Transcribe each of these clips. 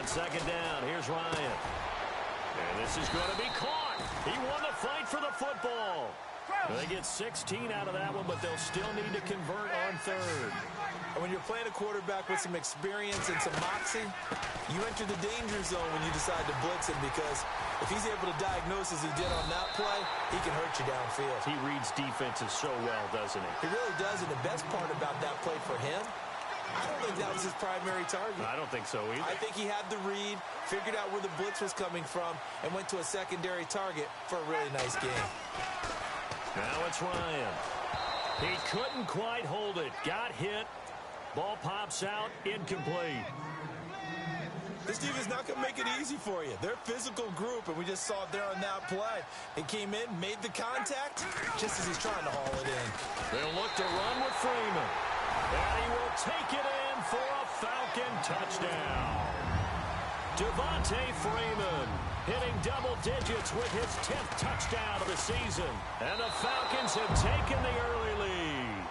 second down. Here's Ryan. And this is going to be caught. He won the fight for the football. They get 16 out of that one, but they'll still need to convert on third. And when you're playing a quarterback with some experience and some moxie, you enter the danger zone when you decide to blitz him, because if he's able to diagnose as he did on that play, he can hurt you downfield. He reads defenses so well, doesn't he? He really does, and the best part about that play for him, I don't think that was his primary target. I don't think so either. I think he had the read, figured out where the blitz was coming from, and went to a secondary target for a really nice game. Now it's Ryan. He couldn't quite hold it. Got hit. Ball pops out. Incomplete. This team is not going to make it easy for you. They're a physical group, and we just saw it there on that play. It came in, made the contact, just as he's trying to haul it in. They'll look to run with Freeman. And he will take it in for a Falcon touchdown. Devontae Freeman hitting double digits with his 10th touchdown of the season. And the Falcons have taken the early lead.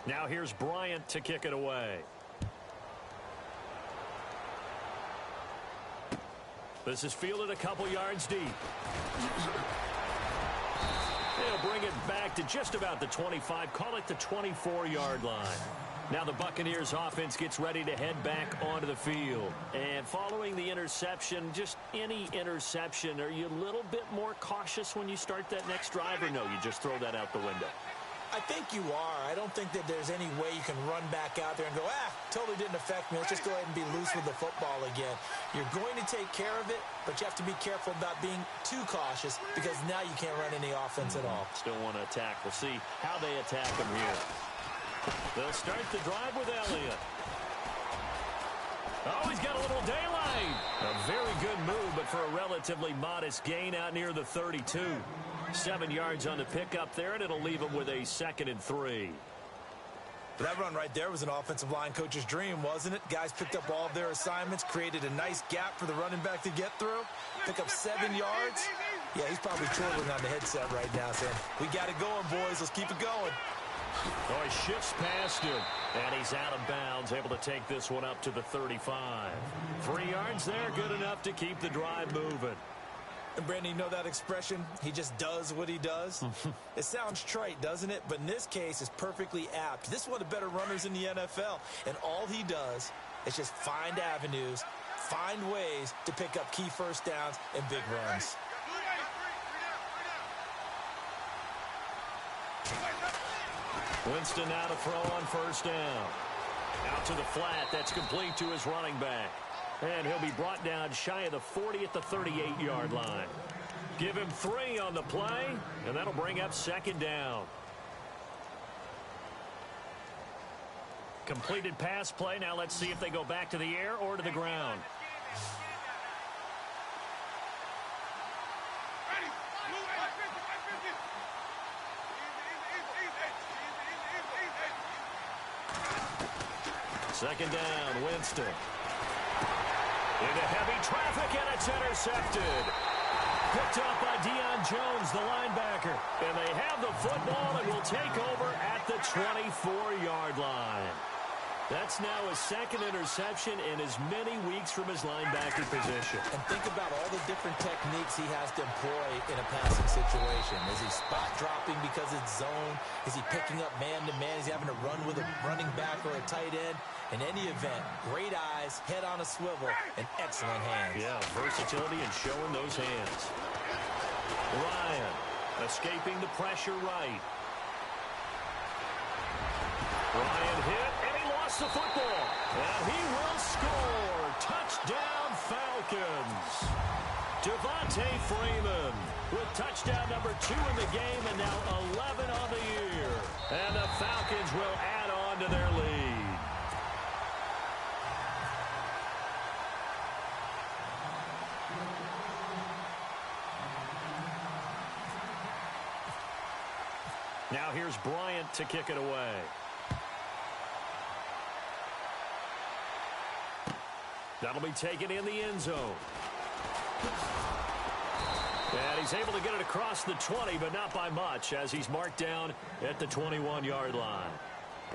Now here's Bryant to kick it away. This is fielded a couple yards deep. They'll bring it back to just about the 25, call it the 24-yard line. Now the Buccaneers offense gets ready to head back onto the field. And following the interception, just any interception, are you a little bit more cautious when you start that next drive, or no, you just throw that out the window? I think you are. I don't think that there's any way you can run back out there and go, totally didn't affect me. Let's just go ahead and be loose with the football again. You're going to take care of it, but you have to be careful about being too cautious, because now you can't run any offense at all. Still want to attack. We'll see how they attack them here. They'll start the drive with Elliott. Oh, he's got a little daylight. A very good move, but for a relatively modest gain out near the 32. 7 yards on the pickup there, and it'll leave him with a 2nd and 3. That run right there was an offensive line coach's dream, wasn't it? Guys picked up all of their assignments, created a nice gap for the running back to get through, pick up 7 yards. Yeah, he's probably chortling on the headset right now saying, we got it going, boys. Let's keep it going. Oh, he shifts past him, and he's out of bounds, able to take this one up to the 35. 3 yards there, good enough to keep the drive moving. And, Brandon, you know that expression? He just does what he does? It sounds trite, doesn't it? But in this case, it's perfectly apt. This is one of the better runners in the NFL. And all he does is just find avenues, find ways to pick up key first downs and big runs. Winston now to throw on first down. Out to the flat. That's complete to his running back. And he'll be brought down shy of the 40 at the 38-yard line. Give him 3 on the play, and that'll bring up 2nd down. Completed pass play. Now let's see if they go back to the air or to the ground. Second down, Winston. Into heavy traffic, and it's intercepted. Picked up by Deion Jones, the linebacker. And they have the football and will take over at the 24-yard line. That's now his 2nd interception in as many weeks from his linebacker position. And think about all the different techniques he has to employ in a passing situation. Is he spot dropping because it's zone? Is he picking up man-to-man? Is he having to run with a running back or a tight end? In any event, great eyes, head on a swivel, and excellent hands. Yeah, versatility and showing those hands. Ryan escaping the pressure right. Ryan hit, and he lost the football. And he will score. Touchdown, Falcons. Devontae Freeman with touchdown number 2 in the game, and now 11 on the year. And the Falcons will add on to their lead. Now here's Bryant to kick it away. That'll be taken in the end zone. And he's able to get it across the 20, but not by much, as he's marked down at the 21-yard line.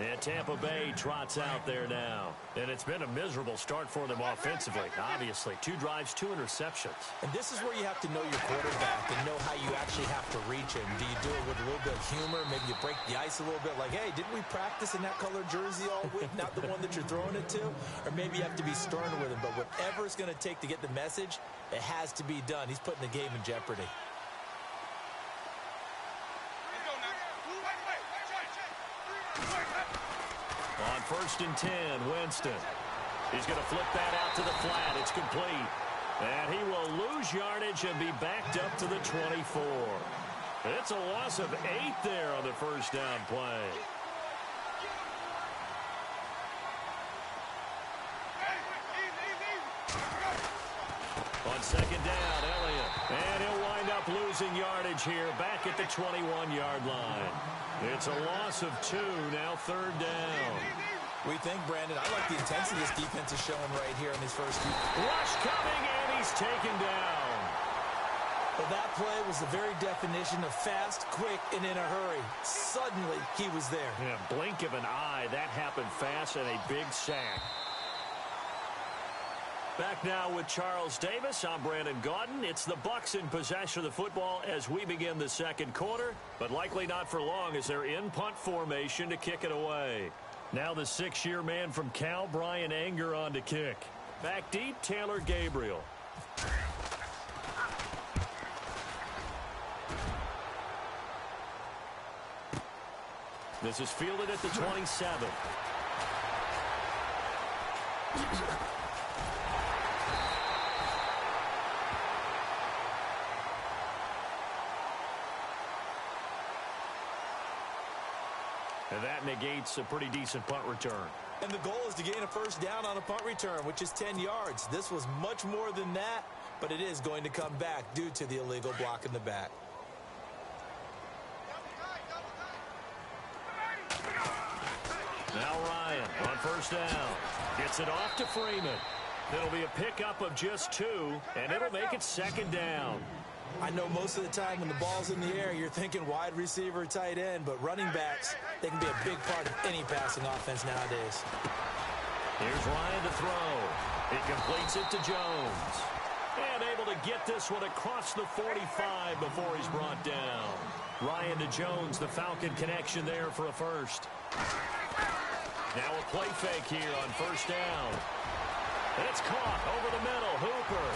And Tampa Bay trots out there now. And it's been a miserable start for them offensively, obviously. 2 drives, 2 interceptions. And this is where you have to know your quarterback and know how you actually have to reach him. Do you do it with a little bit of humor? Maybe you break the ice a little bit, like, hey, didn't we practice in that colored jersey all week, not the one that you're throwing it to? Or maybe you have to be stern with him. But whatever it's going to take to get the message, it has to be done. He's putting the game in jeopardy. On 1st and 10, Winston. He's going to flip that out to the flat. It's complete. And he will lose yardage and be backed up to the 24. It's a loss of 8 there on the first down play. On 2nd down, Elliott. And he'll wind up losing yardage here back at the 21-yard line. It's a loss of 2, now 3rd down. We think, Brandon, I like the intensity this defense is showing right here in his first few. Rush coming, and he's taken down. Well, that play was the very definition of fast, quick, and in a hurry. Suddenly, he was there. Yeah, blink of an eye, that happened fast and a big sack. Back now with Charles Davis. I'm Brandon Gaudin. It's the Bucs in possession of the football as we begin the second quarter, but likely not for long as they're in punt formation to kick it away. Now the 6-year man from Cal, Brian Anger, on to kick. Back deep, Taylor Gabriel. This is fielded at the 27. And that negates a pretty decent punt return. And the goal is to gain a first down on a punt return, which is 10 yards. This was much more than that, but it is going to come back due to the illegal block in the back. Now Ryan on first down. Gets it off to Freeman. It'll be a pickup of just 2, and it'll make it 2nd down. I know most of the time when the ball's in the air, you're thinking wide receiver, tight end, but running backs, they can be a big part of any passing offense nowadays. Here's Ryan to throw. He completes it to Jones. And able to get this one across the 45 before he's brought down. Ryan to Jones, the Falcon connection there for a first. Now a play fake here on first down. It's caught over the middle. Hooper.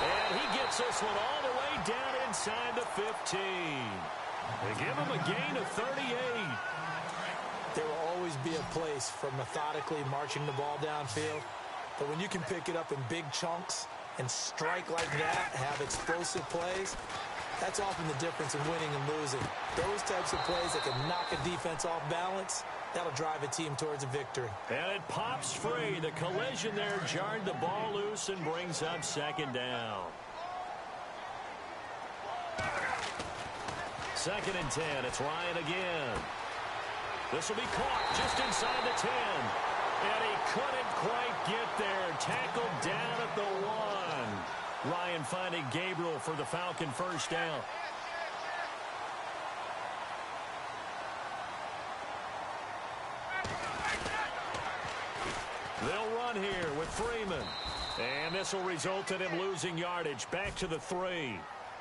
And he gets this one all the way down inside the 15. They give him a gain of 38. There will always be a place for methodically marching the ball downfield. But when you can pick it up in big chunks and strike like that, have explosive plays, that's often the difference in winning and losing. Those types of plays that can knock a defense off balance, that'll drive a team towards a victory. And it pops free. The collision there jarred the ball loose and brings up 2nd down. 2nd and 10. It's Ryan again. This will be caught just inside the 10. And he couldn't quite get there. Tackled down at the 1. Ryan finding Gabriel for the Falcon first down. They'll run here with Freeman. And this will result in him losing yardage back to the 3.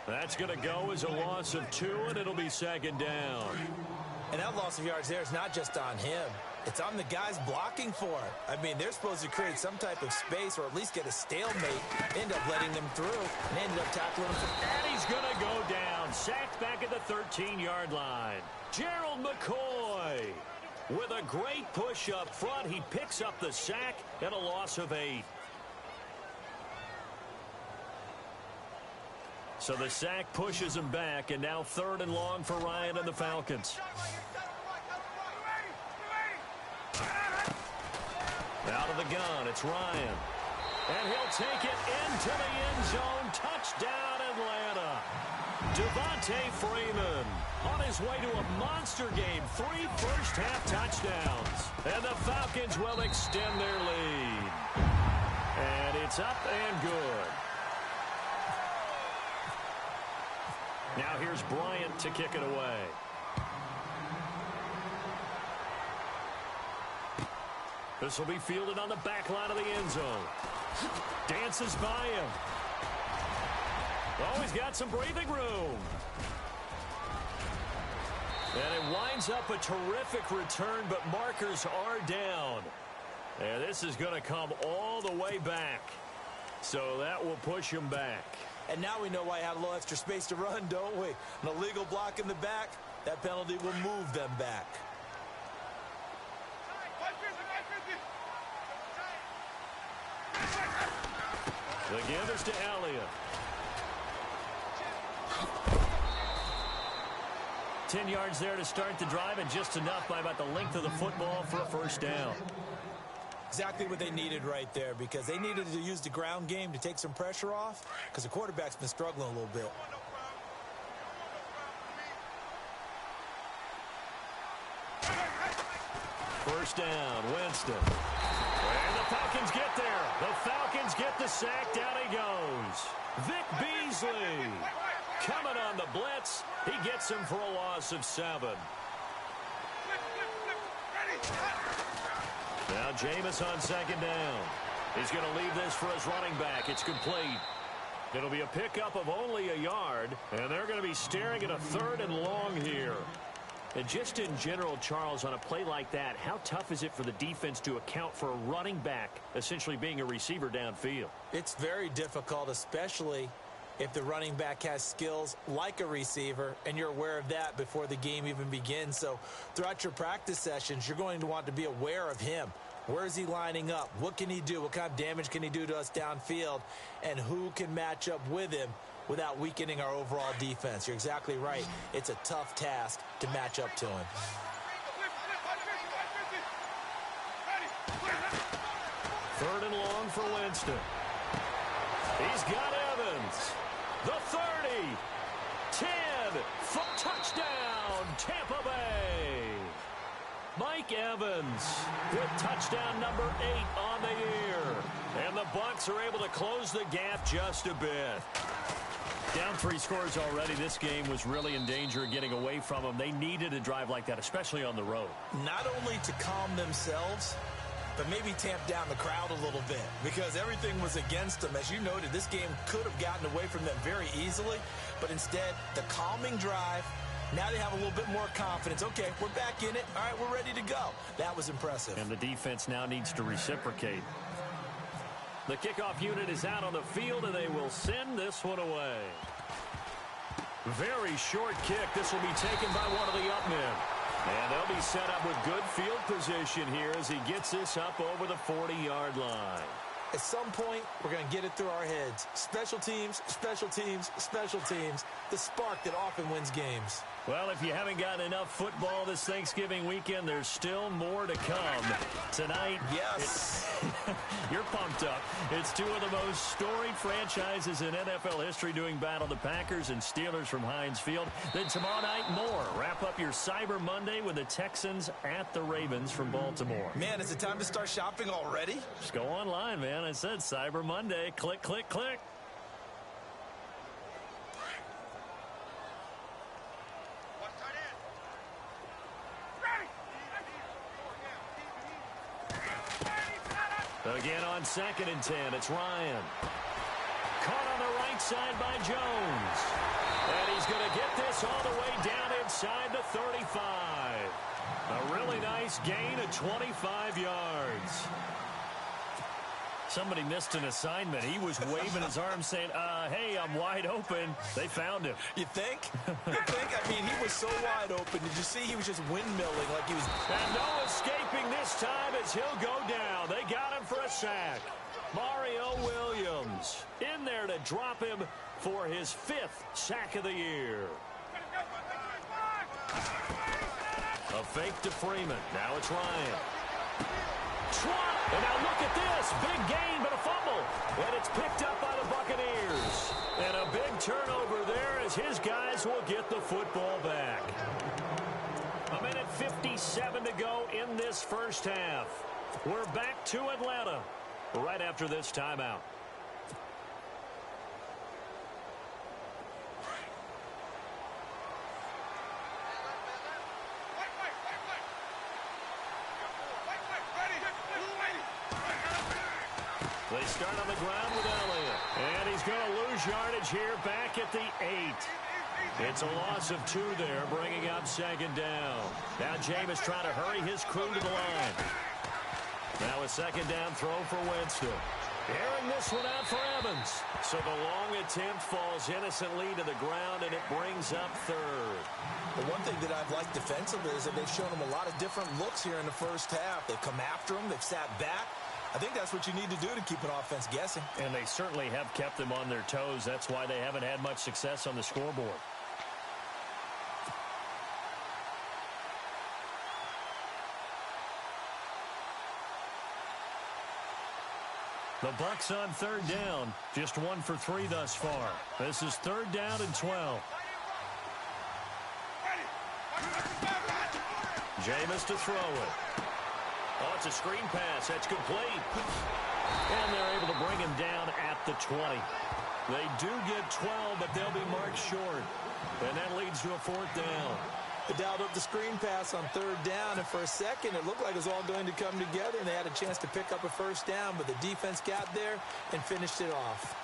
That's going to go as a loss of 2, and it'll be 2nd down. And that loss of yards there is not just on him. It's on the guys blocking for it. I mean, they're supposed to create some type of space or at least get a stalemate. End up letting them through and ended up tackling them. And he's going to go down. Sacked back at the 13-yard line. Gerald McCoy with a great push up front. He picks up the sack and a loss of 8. So the sack pushes him back, and now 3rd and long for Ryan and the Falcons. Out of the gun, it's Ryan. And he'll take it into the end zone. Touchdown, Atlanta. Devontae Freeman on his way to a monster game. 3 first-half touchdowns. And the Falcons will extend their lead. And it's up and good. Now here's Bryant to kick it away. This will be fielded on the back line of the end zone. Dances by him. Oh, he's got some breathing room. And it winds up a terrific return, but markers are down. And this is going to come all the way back. So that will push him back. And now we know why he had a little extra space to run, don't we? An illegal block in the back, that penalty will move them back. The Gators to Elliott. 10 yards there to start the drive, and just enough by about the length of the football for a first down. Exactly what they needed right there, because they needed to use the ground game to take some pressure off, because the quarterback's been struggling a little bit. First down, Winston. And the Falcons get there. The Falcons get the sack. Down he goes. Vic Beasley coming on the blitz. He gets him for a loss of 7. Now Jameis on second down. He's going to leave this for his running back. It's complete. It'll be a pickup of only a yard, and they're going to be staring at a 3rd and long here. And just in general, Charles, on a play like that, how tough is it for the defense to account for a running back essentially being a receiver downfield? It's very difficult, especially if the running back has skills like a receiver, and you're aware of that before the game even begins. So throughout your practice sessions, you're going to want to be aware of him. Where is he lining up? What can he do? What kind of damage can he do to us downfield? And who can match up with him without weakening our overall defense? You're exactly right. It's a tough task to match up to him. Third and long for Winston. He's got Evans. The 30. 10. Touchdown, Tampa Bay. Mike Evans with touchdown number 8 on the year. And the Bucs are able to close the gap just a bit. Down 3 scores already. This game was really in danger of getting away from them. They needed a drive like that, especially on the road. Not only to calm themselves, but maybe tamp down the crowd a little bit, because everything was against them. As you noted, this game could have gotten away from them very easily, but instead, the calming drive, now they have a little bit more confidence. Okay, we're back in it. All right, we're ready to go. That was impressive. And the defense now needs to reciprocate. The kickoff unit is out on the field, and they will send this one away. Very short kick. This will be taken by one of the up men. And they'll be set up with good field position here as he gets this up over the 40-yard line. At some point, we're going to get it through our heads. Special teams, special teams, special teams. The spark that often wins games. Well, if you haven't gotten enough football this Thanksgiving weekend, there's still more to come. Tonight, yes, you're pumped up. It's 2 of the most storied franchises in NFL history doing battle, the Packers and Steelers from Heinz Field. Then tomorrow night, more. Wrap up your Cyber Monday with the Texans at the Ravens from Baltimore. Man, is it time to start shopping already? Just go online, man. I said Cyber Monday. Click, click, click. Again on 2nd and 10, it's Ryan. Caught on the right side by Jones. And he's going to get this all the way down inside the 35. A really nice gain of 25 yards. Somebody missed an assignment. He was waving his arms saying, hey, I'm wide open. They found him. You think? I mean, he was so wide open. Did you see he was just windmilling like he was... And no escaping this time as he'll go down. They got him for a sack. Mario Williams in there to drop him for his 5th sack of the year. A fake to Freeman. Now it's Ryan. And now look at this. Big gain, but a fumble. And it's picked up by the Buccaneers. And a big turnover there as his guys will get the football back. 1:57 to go in this first half. We're back to Atlanta right after this timeout. They start on the ground with Elliott. And he's going to lose yardage here back at the 8. It's a loss of 2 there, bringing up second down. Now Jameis trying to hurry his crew to the line. Now a second down throw for Winston. Airing this one out for Evans. So the long attempt falls innocently to the ground, and it brings up third. The one thing that I've liked defensively is that they've shown him a lot of different looks here in the first half. They've come after him. They've sat back. I think that's what you need to do to keep an offense guessing. And they certainly have kept them on their toes. That's why they haven't had much success on the scoreboard. The Bucs on third down. Just 1 for 3 thus far. This is third down and 12. Jameis to throw it. Oh, it's a screen pass. That's complete. And they're able to bring him down at the 20. They do get 12, but they'll be marked short. And that leads to a fourth down. They dialed up the screen pass on third down, and for a second it looked like it was all going to come together, and they had a chance to pick up a first down, but the defense got there and finished it off.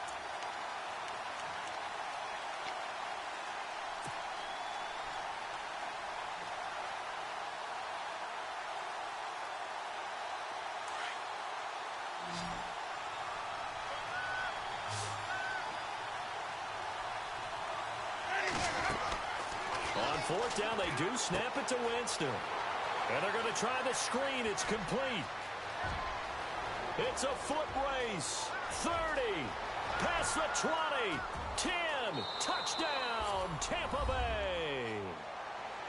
Fourth down, they do snap it to Winston. And they're going to try the screen. It's complete. It's a foot race. 30. Past the 20. 10. Touchdown, Tampa Bay.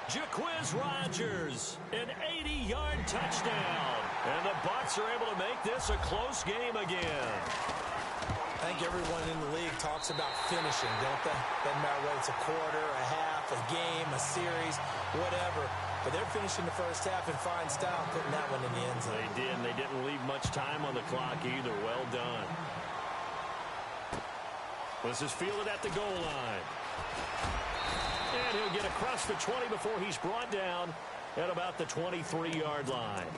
Jaquiz Rodgers, an 80-yard touchdown. And the Bucs are able to make this a close game again. I think everyone in the league talks about finishing, don't they? Doesn't matter whether it's a quarter, a half, a game, a series, whatever. But they're finishing the first half in fine style, putting that one in the end zone. They did, and they didn't leave much time on the clock either. Well done. This is fielded at the goal line. And he'll get across the 20 before he's brought down at about the 23-yard line.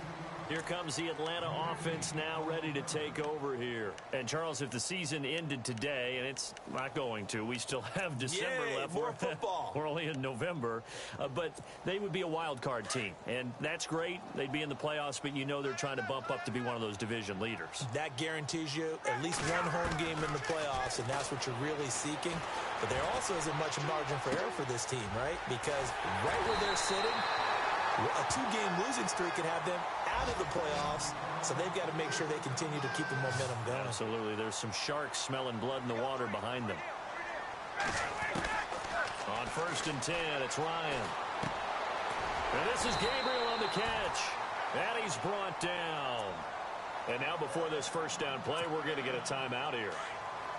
Here comes the Atlanta offense now ready to take over here. And, Charles, if the season ended today, and it's not going to, we still have December left. More football. We're only in November. But they would be a wild card team. And that's great. They'd be in the playoffs, but you know they're trying to bump up to be one of those division leaders. That guarantees you at least one home game in the playoffs, and that's what you're really seeking. But there also isn't much margin for error for this team, right? Because right where they're sitting, a 2-game losing streak could have them out of the playoffs, so they've got to make sure they continue to keep the momentum going. Absolutely. There's some sharks smelling blood in the water behind them. On 1st and 10, it's Ryan. And this is Gabriel on the catch. And he's brought down. And now before this first down play, we're going to get a timeout here,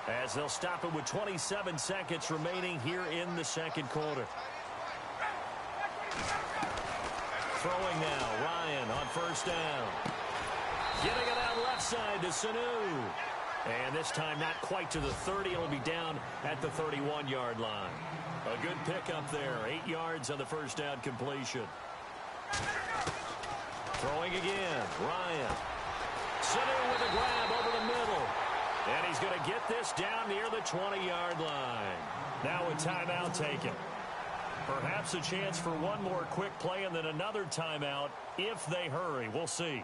as they'll stop it with 27 seconds remaining here in the second quarter. Throwing now, Ryan on 1st down. Getting it out left side to Sanu. And this time not quite to the 30. It'll be down at the 31-yard line. A good pickup there. 8 yards on the first down completion. Throwing again, Ryan. Sanu with a grab over the middle. And he's going to get this down near the 20-yard line. Now a timeout taken. Perhaps a chance for one more quick play and then another timeout if they hurry. We'll see.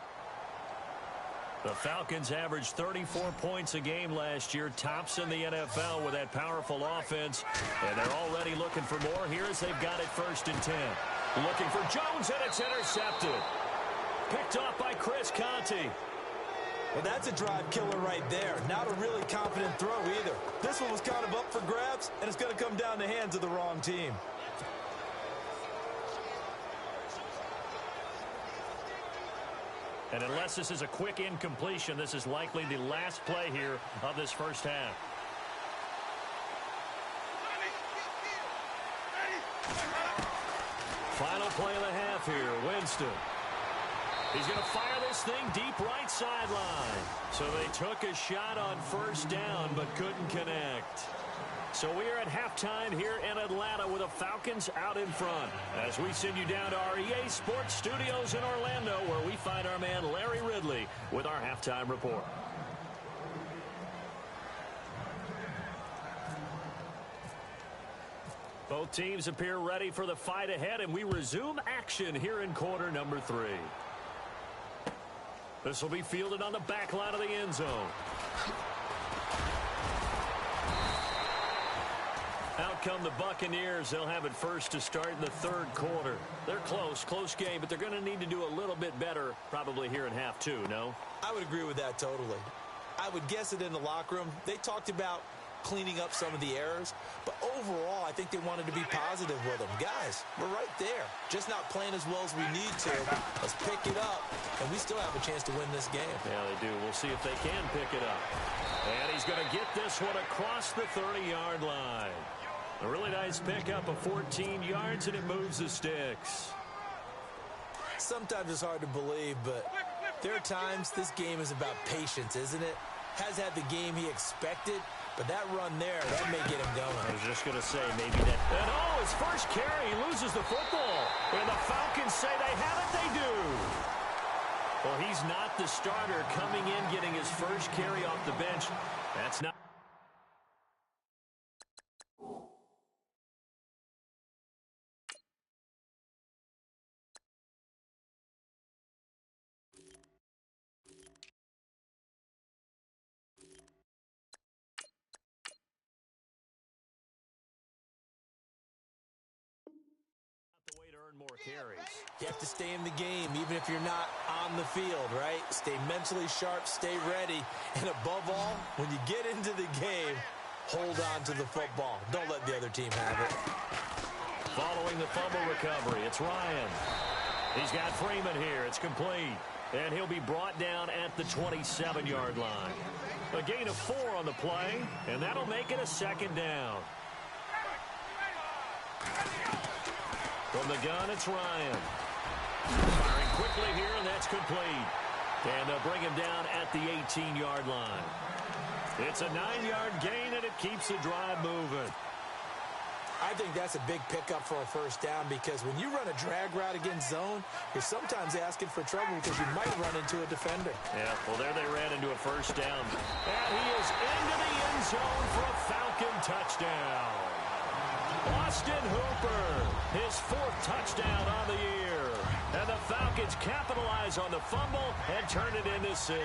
The Falcons averaged 34 points a game last year, tops in the NFL with that powerful offense. And they're already looking for more here as they've got it 1st and 10. Looking for Jones, and it's intercepted. Picked off by Chris Conte. Well, that's a drive killer right there. Not a really confident throw either. This one was kind of up for grabs, and it's going to come down the hands of the wrong team. And unless this is a quick incompletion, this is likely the last play here of this first half. Final play of the half here, Winston. He's going to fire this thing deep right sideline. So they took a shot on first down but couldn't connect. So we are at halftime here in Atlanta with the Falcons out in front. As we send you down to our EA Sports Studios in Orlando, where we find our man Larry Ridley with our halftime report. Both teams appear ready for the fight ahead, and we resume action here in quarter number 3. This will be fielded on the back line of the end zone. Out come the Buccaneers. They'll have it first to start in the third quarter. They're close game, but they're going to need to do a little bit better probably here in half 2, no? I would agree with that totally. I would guess it in the locker room. They talked about cleaning up some of the errors, but overall, I think they wanted to be positive with them. Guys, we're right there. Just not playing as well as we need to. Let's pick it up, and we still have a chance to win this game. Yeah, they do. We'll see if they can pick it up. And he's going to get this one across the 30-yard line. A really nice pickup of 14 yards, and it moves the sticks. Sometimes it's hard to believe, but there are times this game is about patience, isn't it? Has had the game he expected, but that run there, that may get him going. I was just going to say, maybe that. And his first carry, he loses the football. And the Falcons say they have it, they do. Well, he's not the starter coming in, getting his first carry off the bench. That's not. More carries. You have to stay in the game, even if you're not on the field, right? Stay mentally sharp, stay ready, and above all, when you get into the game, hold on to the football. Don't let the other team have it. Following the fumble recovery, it's Ryan. He's got Freeman here. It's complete. And he'll be brought down at the 27-yard line. A gain of 4 on the play, and that'll make it a second down. From the gun, it's Ryan. Firing quickly here, and that's complete. And they'll bring him down at the 18-yard line. It's a 9-yard gain, and it keeps the drive moving. I think that's a big pickup for a first down because when you run a drag route against zone, you're sometimes asking for trouble because you might run into a defender. Yeah, well, there they ran into a first down. And he is into the end zone for a Falcon touchdown. Austin Hooper, his 4th touchdown on the year. And the Falcons capitalize on the fumble and turn it into 6.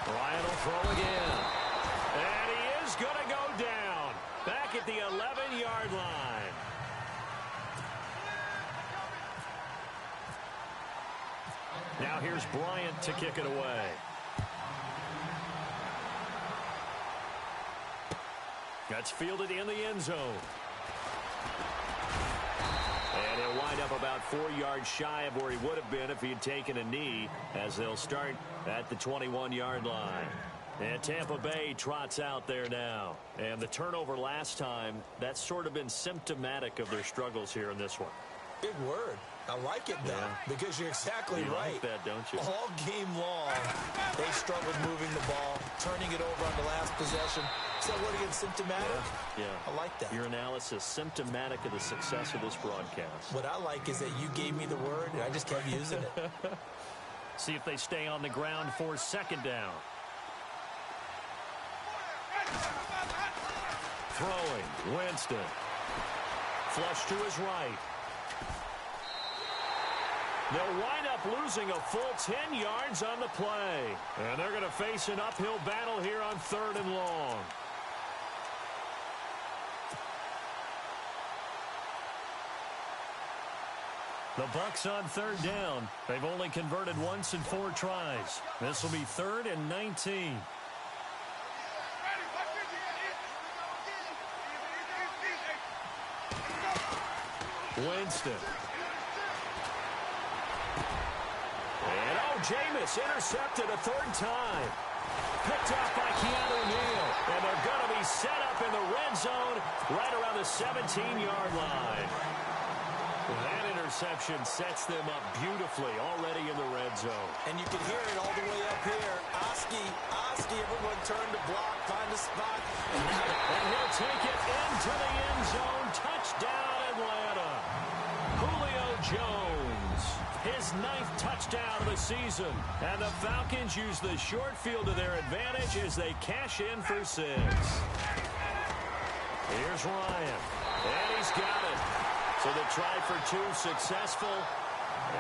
Ryan will throw again. And he is going to go down back at the 11-yard line. Now here's Bryant to kick it away. That's fielded in the end zone. And he'll wind up about 4 yards shy of where he would have been if he had taken a knee, as they'll start at the 21-yard line. And Tampa Bay trots out there now. And the turnover last time, that's sort of been symptomatic of their struggles here in this one. Big word. I like it, though, because you're exactly right. You like that, don't you? All game long, they struggled moving the ball, turning it over on the last possession. So what again, symptomatic? Yeah. I like that. Your analysis, symptomatic of the success of this broadcast. What I like is that you gave me the word, and I just kept using it. See if they stay on the ground for second down. Throwing, Winston. Flush to his right. They'll wind up losing a full 10 yards on the play. And they're going to face an uphill battle here on 3rd and long. The Bucs on 3rd down. They've only converted once in 4 tries. This will be 3rd and 19. Winston. And Jameis intercepted a 3rd time. Picked off by Keanu Neal. And they're going to be set up in the red zone right around the 17-yard line. That interception sets them up beautifully already in the red zone. And you can hear it all the way up here. Oski, everyone turn to block, find a spot. And he'll take it into the end zone. Touchdown, Atlanta. Julio Jones, his 9th touchdown of the season. And the Falcons use the short field to their advantage as they cash in for 6. Here's Ryan. And he's got it. So the try for 2 successful.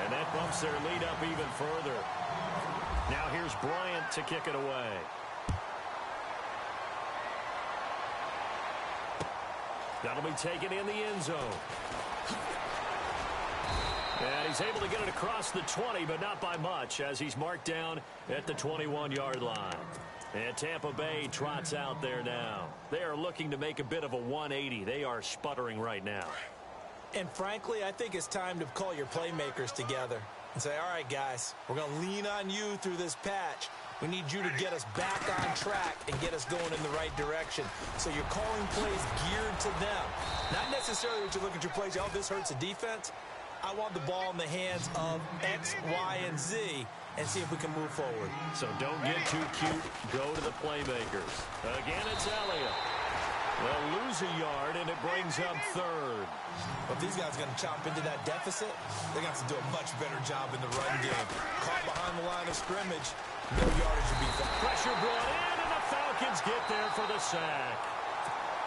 And that bumps their lead up even further. Now here's Bryant to kick it away. That'll be taken in the end zone. And he's able to get it across the 20, but not by much, as he's marked down at the 21-yard line. And Tampa Bay trots out there now. They are looking to make a bit of a 180. They are sputtering right now. And frankly, I think it's time to call your playmakers together and say, all right, guys, we're going to lean on you through this patch. We need you to get us back on track and get us going in the right direction. So you're calling plays geared to them. Not necessarily what you look at your plays, oh, this hurts the defense. I want the ball in the hands of X, Y, and Z and see if we can move forward. So don't get too cute. Go to the playmakers. Again, it's Elliott. They'll lose a yard, and it brings up 3rd. But if these guys are going to chop into that deficit, they're going to have to do a much better job in the run game. Caught behind the line of scrimmage, no yardage to be found. Pressure brought in, and the Falcons get there for the sack.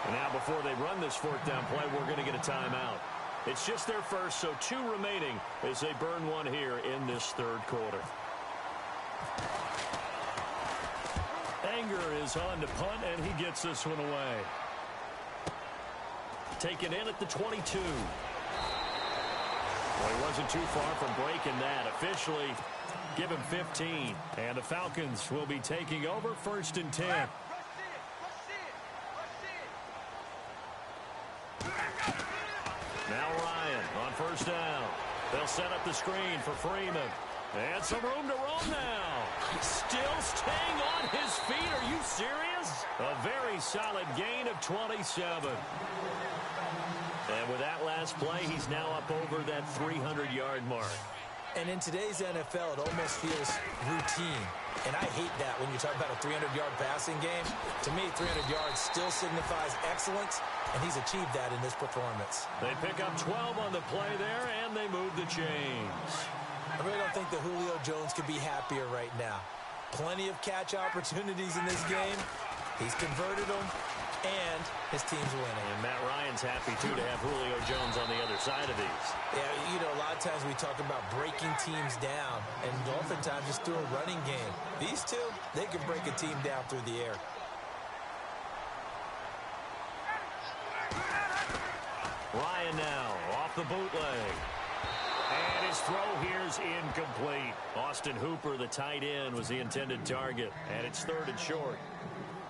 And now before they run this 4th down play, we're going to get a timeout. It's just their first, so 2 remaining as they burn one here in this 3rd quarter. Anger is on to punt, and he gets this one away. Taken in at the 22. Well, he wasn't too far from breaking that. Officially, give him 15. And the Falcons will be taking over 1st and 10. Now Ryan on 1st down. They'll set up the screen for Freeman. And some room to roam now. Still staying on his feet. Are you serious? A very solid gain of 27. And with that last play, he's now up over that 300-yard mark. And in today's NFL, it almost feels routine. And I hate that when you talk about a 300-yard passing game. To me, 300 yards still signifies excellence, and he's achieved that in this performance. They pick up 12 on the play there, and they move the chains. I really don't think that Julio Jones could be happier right now. Plenty of catch opportunities in this game. He's converted them, and his team's winning. And Matt Ryan's happy, too, to have Julio Jones on the other side of these. Yeah, you know, a lot of times we talk about breaking teams down, and oftentimes just through a running game. These two, they can break a team down through the air. Ryan now off the bootleg. And his throw here's incomplete. Austin Hooper, the tight end, was the intended target. And it's 3rd and short.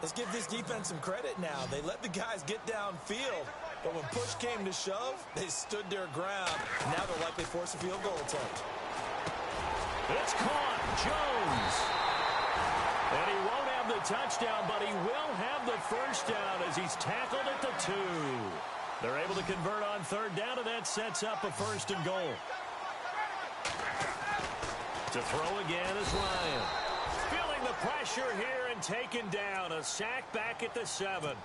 Let's give this defense some credit now. They let the guys get downfield. But when push came to shove, they stood their ground. Now they'll likely force a field goal attempt. It's caught. Jones. And he won't have the touchdown, but he will have the 1st down as he's tackled at the 2. They're able to convert on 3rd down, and that sets up a 1st and goal. To throw again is Ryan. Feeling the pressure here and taken down. A sack back at the 7.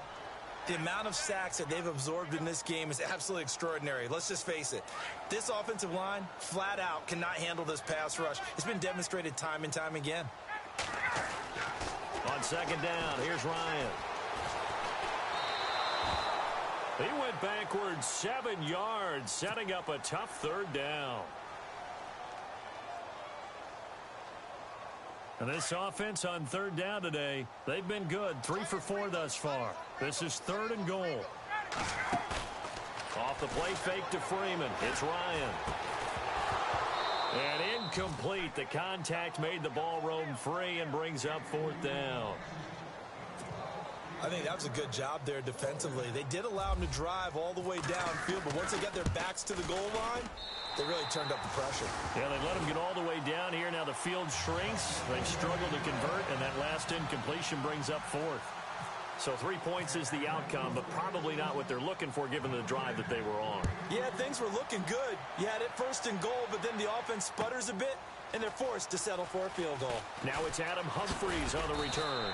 The amount of sacks that they've absorbed in this game is absolutely extraordinary. Let's just face it. This offensive line, flat out, cannot handle this pass rush. It's been demonstrated time and time again. On 2nd down, here's Ryan. He went backwards 7 yards, setting up a tough 3rd down. And this offense on 3rd down today, they've been good. 3 for 4 thus far. This is 3rd and goal. Off the play fake to Freeman. It's Ryan. And incomplete. The contact made the ball roam free and brings up 4th down. I think that was a good job there defensively. They did allow them to drive all the way downfield, but once they got their backs to the goal line, they really turned up the pressure. Yeah, they let them get all the way down here. Now the field shrinks. They've struggled to convert, and that last incompletion brings up 4th. So 3 points is the outcome, but probably not what they're looking for given the drive that they were on. Yeah, things were looking good. You had it first and goal, but then the offense sputters a bit, and they're forced to settle for a field goal. Now it's Adam Humphries on the return.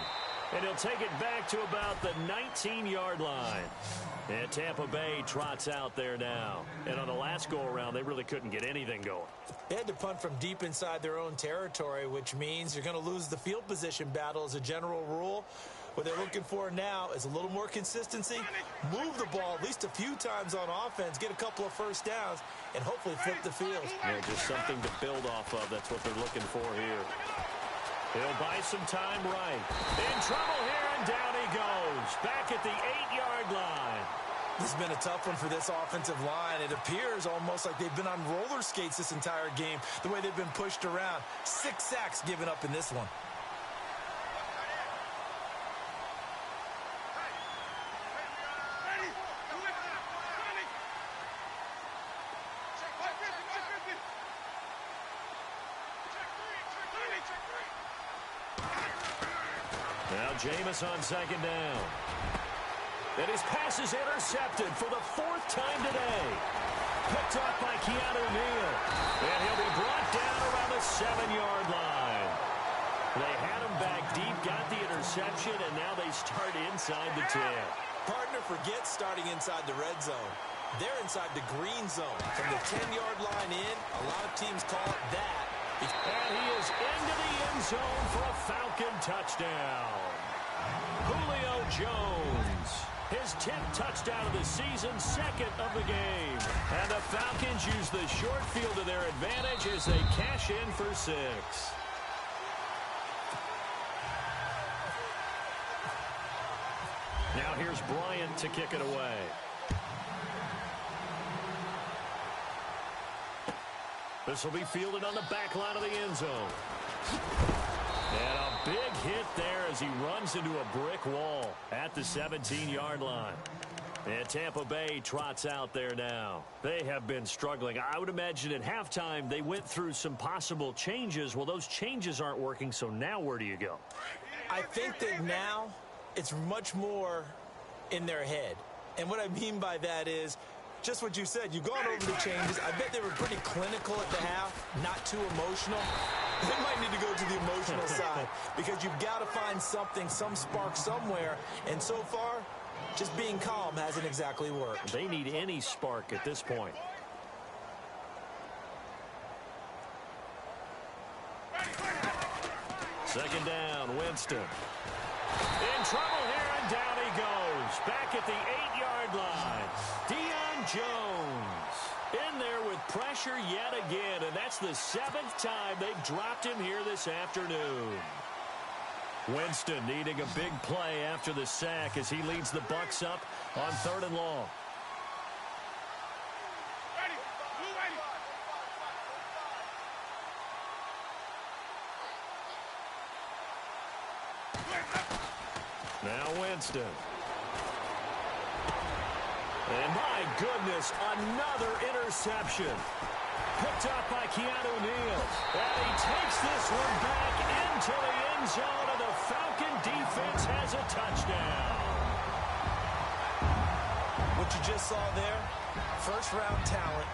And he'll take it back to about the 19-yard line. And Tampa Bay trots out there now. And on the last go-around, they really couldn't get anything going. They had to punt from deep inside their own territory, which means you're going to lose the field position battle as a general rule. What they're looking for now is a little more consistency, move the ball at least a few times on offense, get a couple of first downs, and hopefully flip the field. Yeah, just something to build off of. That's what they're looking for here. He'll buy some time right. In trouble here, and down he goes. Back at the 8-yard line. This has been a tough one for this offensive line. It appears almost like they've been on roller skates this entire game, the way they've been pushed around. 6 sacks given up in this one. Now Jameis on second down. And his pass is intercepted for the 4th time today. Picked up by Keanu Neal. And he'll be brought down around the 7-yard line. They had him back deep, got the interception, and now they start inside the 10. Partner forgets starting inside the red zone. They're inside the green zone. From the 10-yard line in, a lot of teams call it that. And he is into the end zone for a Falcon touchdown. Julio Jones, his 10th touchdown of the season, 2nd of the game. And the Falcons use the short field to their advantage as they cash in for 6. Now here's Bryant to kick it away. This will be fielded on the back line of the end zone. And a big hit there as he runs into a brick wall at the 17-yard line. And Tampa Bay trots out there now. They have been struggling. I would imagine at halftime they went through some possible changes. Well, those changes aren't working, so now where do you go? I think that now it's much more in their head. And what I mean by that is just what you said. You've gone over the changes. I bet they were pretty clinical at the half, not too emotional. They might need to go to the emotional side because you've got to find something, some spark somewhere. And so far, just being calm hasn't exactly worked. They need any spark at this point. Second down, Winston. In trouble here, and down he goes. Back at the 8-yard line. Jones in there with pressure yet again, and that's the 7th time they've dropped him here this afternoon. Winston needing a big play after the sack as he leads the Bucs up on 3rd and long. Now Winston. And my goodness, another interception. Picked up by Keanu Neal. And he takes this one back into the end zone, and the Falcon defense has a touchdown. What you just saw there, first-round talent,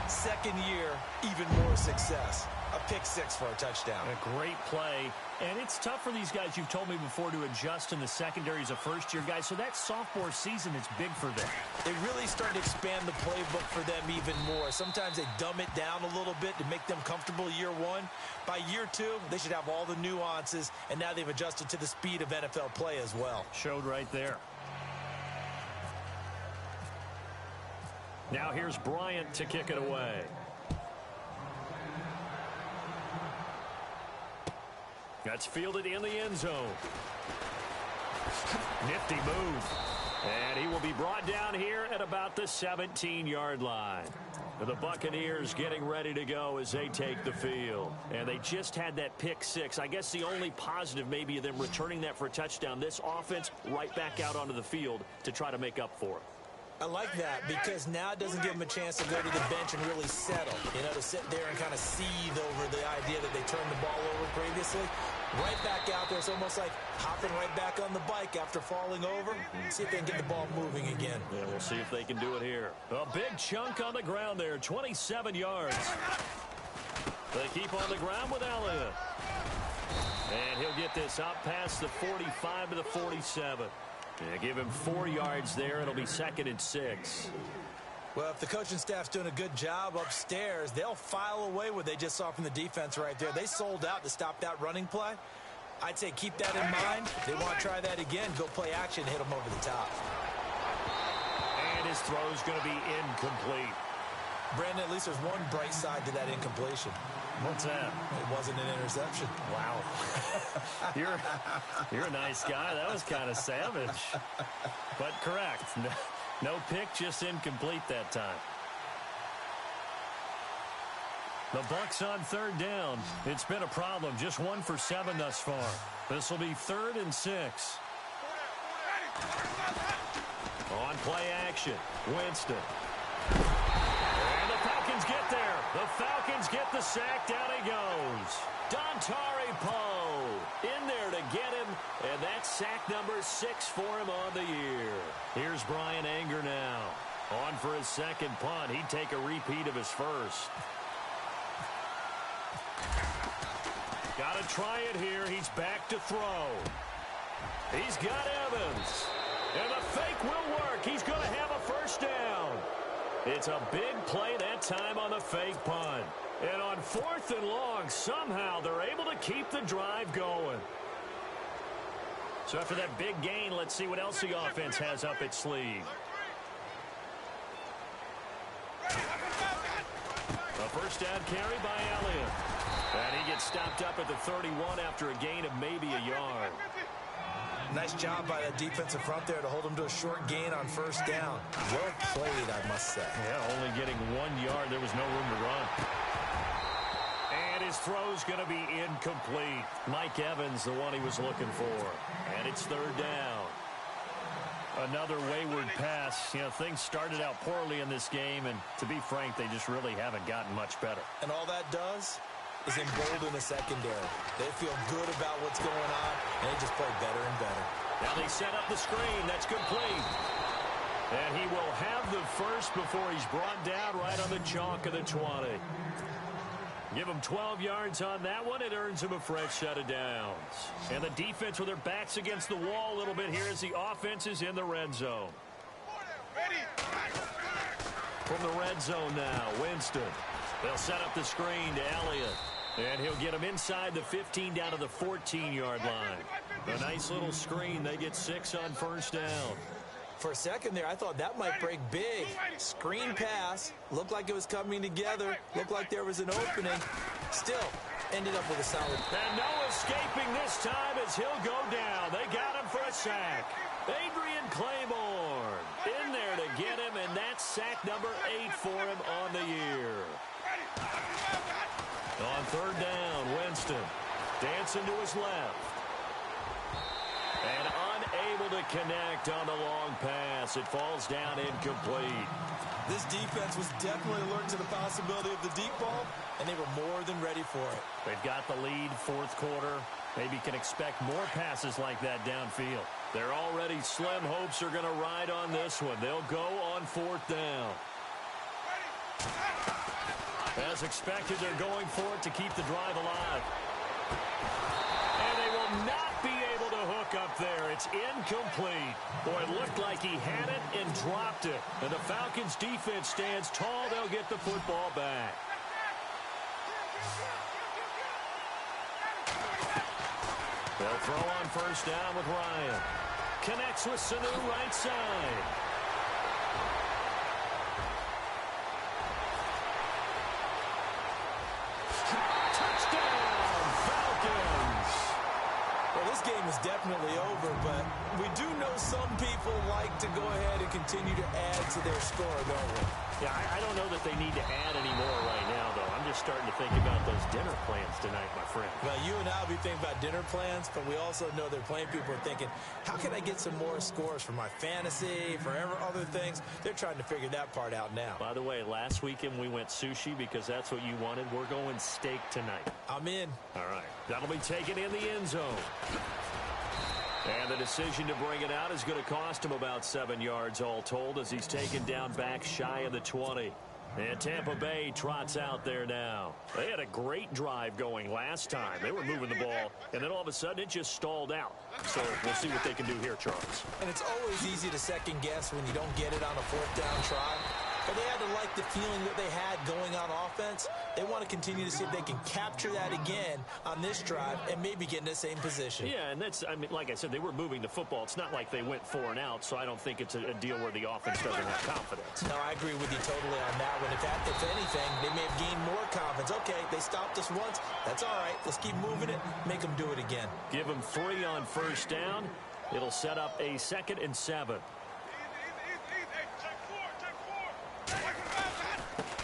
2nd year, even more success. A pick 6 for a touchdown. A great play. And it's tough for these guys, you've told me before, to adjust in the secondary as a first-year guy. So that sophomore season is big for them. They really started to expand the playbook for them even more. Sometimes they dumb it down a little bit to make them comfortable year 1. By year 2, they should have all the nuances, and now they've adjusted to the speed of NFL play as well. Showed right there. Now here's Bryant to kick it away. That's fielded in the end zone. Nifty move. And he will be brought down here at about the 17-yard line. The Buccaneers getting ready to go as they take the field. And they just had that pick 6. I guess the only positive maybe of them returning that for a touchdown. This offense right back out onto the field to try to make up for it. I like that because now it doesn't give them a chance to go to the bench and really settle, to sit there and kind of seethe over the idea that they turned the ball over previously. Right back out there. It's almost like hopping right back on the bike after falling over. See if they can get the ball moving again. Yeah, we'll see if they can do it here. A big chunk on the ground there, 27 yards. They keep on the ground with Elliott. And he'll get this up past the 45 to the 47. Yeah, give him 4 yards there. It'll be 2nd and 6. Well, if the coaching staff's doing a good job upstairs, they'll file away what they just saw from the defense right there. They sold out to stop that running play. I'd say keep that in mind. If they want to try that again, go play action, hit them over the top. And his throw's going to be incomplete. Brandon, at least there's one bright side to that incompletion. What's that? It wasn't an interception. Wow. You're a nice guy. That was kind of savage. But correct. No pick, just incomplete that time. The Bucs on 3rd down. It's been a problem. Just 1 for 7 thus far. This will be 3rd and 6. On play action, Winston. And the Falcons get there. The Falcons get the sack. Down he goes. Dontari Poe in there to get him. And that's sack number 6 for him on the year. Here's Brian Anger now. On for his 2nd punt. He'd take a repeat of his first. Got to try it here. He's back to throw. He's got Evans. And the fake will work. He's going to have a first down. It's a big play that time on the fake punt. And on 4th and long, somehow they're able to keep the drive going. So after that big gain, let's see what else the offense has up its sleeve. A first down carry by Elliott. And he gets stopped up at the 31 after a gain of maybe a yard. Nice job by that defensive front there to hold him to a short gain on first down. Well played, I must say. Yeah, only getting 1 yard. There was no room to run. And his throw's going to be incomplete. Mike Evans, the one he was looking for. And it's 3rd down. Another wayward pass. You know, things started out poorly in this game, and to be frank, they just really haven't gotten much better. And all that does is embolden the secondary. They feel good about what's going on, and they just play better and better. Now they set up the screen. That's complete. And he will have the first before he's brought down right on the chalk of the 20. Give him 12 yards on that one. It earns him a fresh set of downs. And the defense with their backs against the wall a little bit here as the offense is in the red zone. From the red zone now, Winston. They'll set up the screen to Elliott. And he'll get him inside the 15 down to the 14-yard line. A nice little screen. They get 6 on first down. For a second there, I thought that might break big. Screen pass. Looked like it was coming together. Looked like there was an opening. Still, ended up with a solid. And no escaping this time as he'll go down. They got him for a sack. Adrian Claiborne in there to get him, and that's sack number 8 for him on the year. On 3rd down, Winston dancing to his left. And unable to connect on the long pass. It falls down incomplete. This defense was definitely alert to the possibility of the deep ball, and they were more than ready for it. They've got the lead, 4th quarter. Maybe can expect more passes like that downfield. They're already slim hopes are going to ride on this one. They'll go on 4th down. As expected, they're going for it to keep the drive alive. And they will not be able to hook up there. It's incomplete. Boy, it looked like he had it and dropped it. And the Falcons' defense stands tall. They'll get the football back. They'll throw on first down with Ryan. Connects with Sanu right side. Touchdown, Falcons. Well, this game is definitely over, but we do know some people like to go ahead and continue to add to their score, don't we? Yeah, I don't know that they need to add any more right now, though. I'm just starting to think about those dinner plans tonight, my friend. Well, you and I will be thinking about dinner plans, but we also know that plenty of people are thinking, how can I get some more scores for my fantasy, for other things? They're trying to figure that part out now. By the way, last weekend we went sushi because that's what you wanted. We're going steak tonight. I'm in. All right. That'll be taken in the end zone. And the decision to bring it out is going to cost him about 7 yards all told as he's taken down back shy of the 20. And Tampa Bay trots out there now. They had a great drive going last time. They were moving the ball, and then all of a sudden it just stalled out. So we'll see what they can do here, Charles. And it's always easy to second guess when you don't get it on a fourth down try. But they had to like the feeling that they had going on offense. They want to continue to see if they can capture that again on this drive and maybe get in the same position. Yeah, and that's, I mean, like I said, they were moving the football. It's not like they went 4 and out, so I don't think it's a deal where the offense doesn't have confidence. No, I agree with you totally on that one. If anything, they may have gained more confidence. Okay, they stopped us once. That's all right. Let's keep moving it. Make them do it again. Give them 3 on first down. It'll set up a 2nd and 7.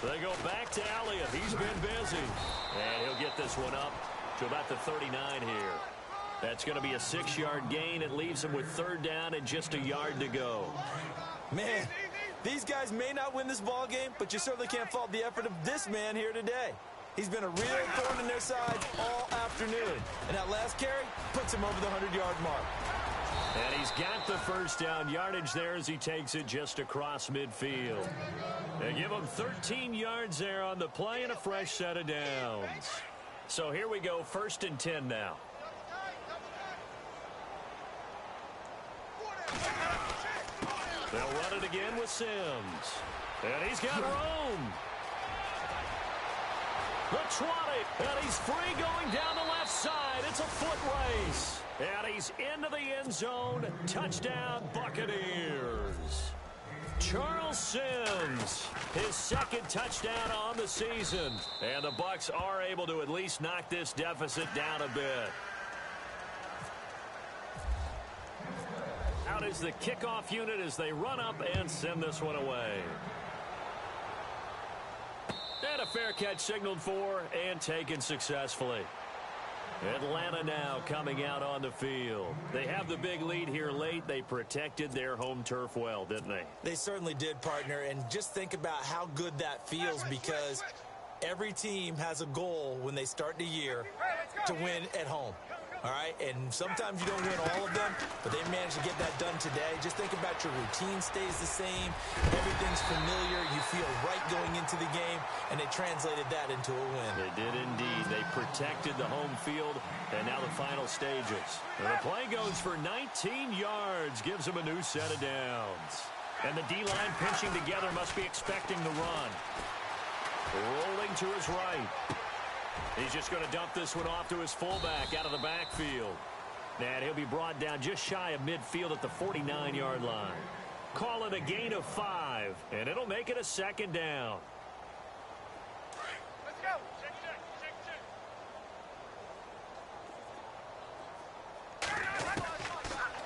They go back to Elliott. He's been busy. And he'll get this one up to about the 39 here. That's going to be a 6-yard gain. It leaves him with 3rd down and just a yard to go. Man, these guys may not win this ball game, but you certainly can't fault the effort of this man here today. He's been a real thorn in their side all afternoon. And that last carry puts him over the 100-yard mark. And he's got the first down yardage there as he takes it just across midfield. They give him 13 yards there on the play and a fresh set of downs. So here we go, 1st and 10 now. They'll run it again with Sims. And he's got room. The 20, and he's free going down the left side. It's a foot race. And he's into the end zone. Touchdown, Buccaneers. Charles Sims, his 2nd touchdown on the season. And the Bucs are able to at least knock this deficit down a bit. Out is the kickoff unit as they run up and send this one away. And a fair catch signaled for and taken successfully. Atlanta now coming out on the field. They have the big lead here late. They protected their home turf well, didn't they? They certainly did, partner. And just think about how good that feels because every team has a goal when they start the year to win at home. All right, and sometimes you don't win all of them, but they managed to get that done today. Just think about your routine stays the same. Everything's familiar. You feel right going into the game, and they translated that into a win. They did indeed. They protected the home field, and now the final stages. And the play goes for 19 yards, gives them a new set of downs. And the D-line pinching together must be expecting the run. Rolling to his right. He's just going to dump this one off to his fullback out of the backfield. And he'll be brought down just shy of midfield at the 49-yard line. Call it a gain of 5, and it'll make it a 2nd down. Let's go. Check.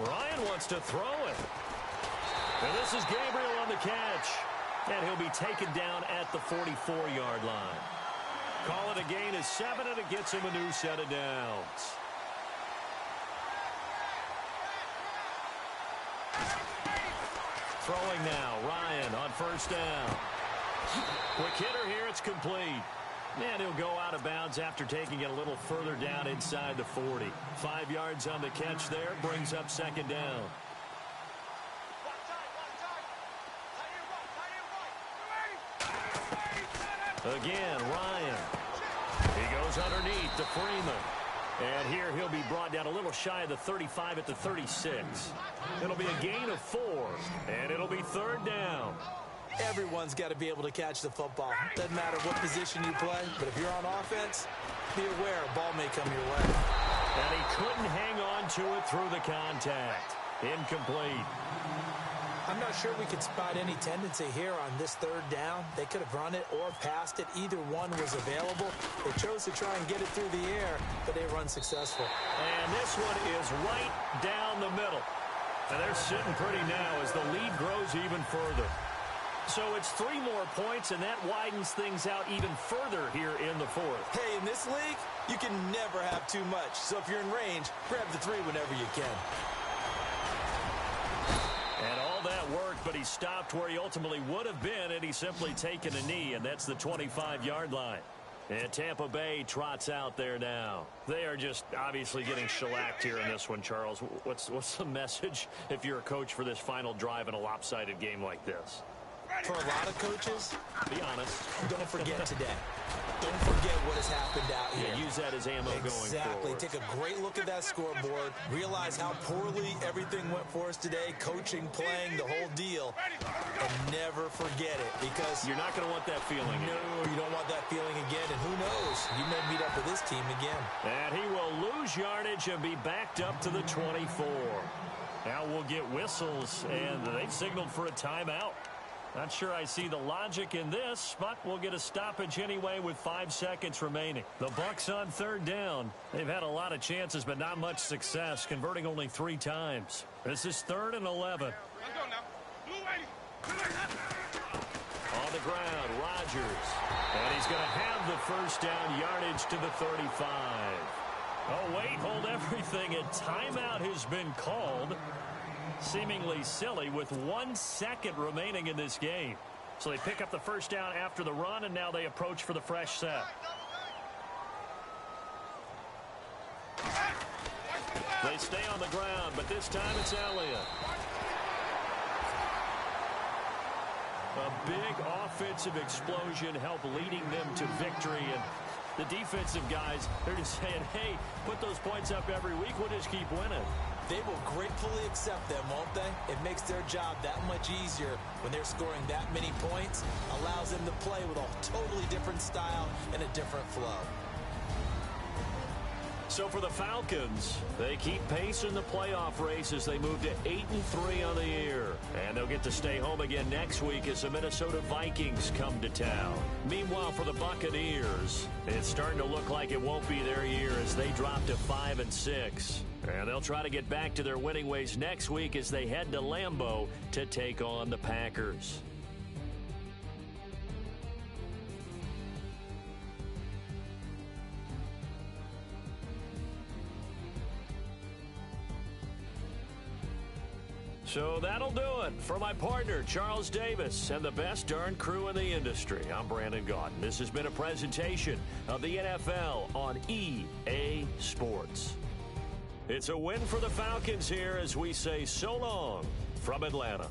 Ryan wants to throw it. And this is Gabriel on the catch. And he'll be taken down at the 44-yard line. Call it a gain of 7, and it gets him a new set of downs. Throwing now, Ryan on first down. Quick hitter here, it's complete. And he'll go out of bounds after taking it a little further down inside the 40. 5 yards on the catch there, brings up 2nd down. Again, Ryan. He goes underneath to Freeman. And here he'll be brought down a little shy of the 35 at the 36. It'll be a gain of 4, and it'll be 3rd down. Everyone's got to be able to catch the football. Doesn't matter what position you play, but if you're on offense, be aware a ball may come your way. And he couldn't hang on to it through the contact. Incomplete. I'm not sure we could spot any tendency here on this 3rd down. They could have run it or passed it. Either one was available. They chose to try and get it through the air, but they were unsuccessful. And this one is right down the middle. And they're sitting pretty now as the lead grows goes even further. So it's 3 more points, and that widens things out even further here in the fourth. Hey, in this league, you can never have too much. So if you're in range, grab the 3 whenever you can. And all that worked, but he stopped where he ultimately would have been had he simply taken a knee, and that's the 25-yard line. And Tampa Bay trots out there now. They are just obviously getting shellacked here in this one, Charles. What's the message if you're a coach for this final drive in a lopsided game like this? For a lot of coaches, be honest, don't forget today. Don't forget what has happened out here. Yeah, use that as ammo going forward. Exactly. Take a great look at that scoreboard. Realize how poorly everything went for us today. Coaching, playing, the whole deal. And never forget it, because you're not going to want that feeling again. No, you don't want that feeling again. And who knows? You may meet up with this team again. And he will lose yardage and be backed up to the 24. Now we'll get whistles, and they've signaled for a timeout. Not sure I see the logic in this, but we'll get a stoppage anyway with 5 seconds remaining. The Bucs on 3rd down. They've had a lot of chances, but not much success, converting only 3 times. This is 3rd and 11. Let's go now. On the ground, Rodgers. And he's going to have the first down yardage to the 35. Oh, wait, hold everything. A timeout has been called. Seemingly silly with 1 second remaining in this game. So they pick up the first down after the run, and now they approach for the fresh set. They stay on the ground, but this time it's Elliott. A big offensive explosion helped leading them to victory, and the defensive guys, they're just saying, hey, put those points up every week, we'll just keep winning. They will gratefully accept them, won't they? It makes their job that much easier when they're scoring that many points. Allows them to play with a totally different style and a different flow. So for the Falcons, they keep pace in the playoff race as they move to 8-3 on the year. And they'll get to stay home again next week as the Minnesota Vikings come to town. Meanwhile, for the Buccaneers, it's starting to look like it won't be their year as they drop to 5-6. And they'll try to get back to their winning ways next week as they head to Lambeau to take on the Packers. So that'll do it for my partner, Charles Davis, and the best darn crew in the industry. I'm Brandon Gaudin. This has been a presentation of the NFL on EA Sports. It's a win for the Falcons here as we say so long from Atlanta.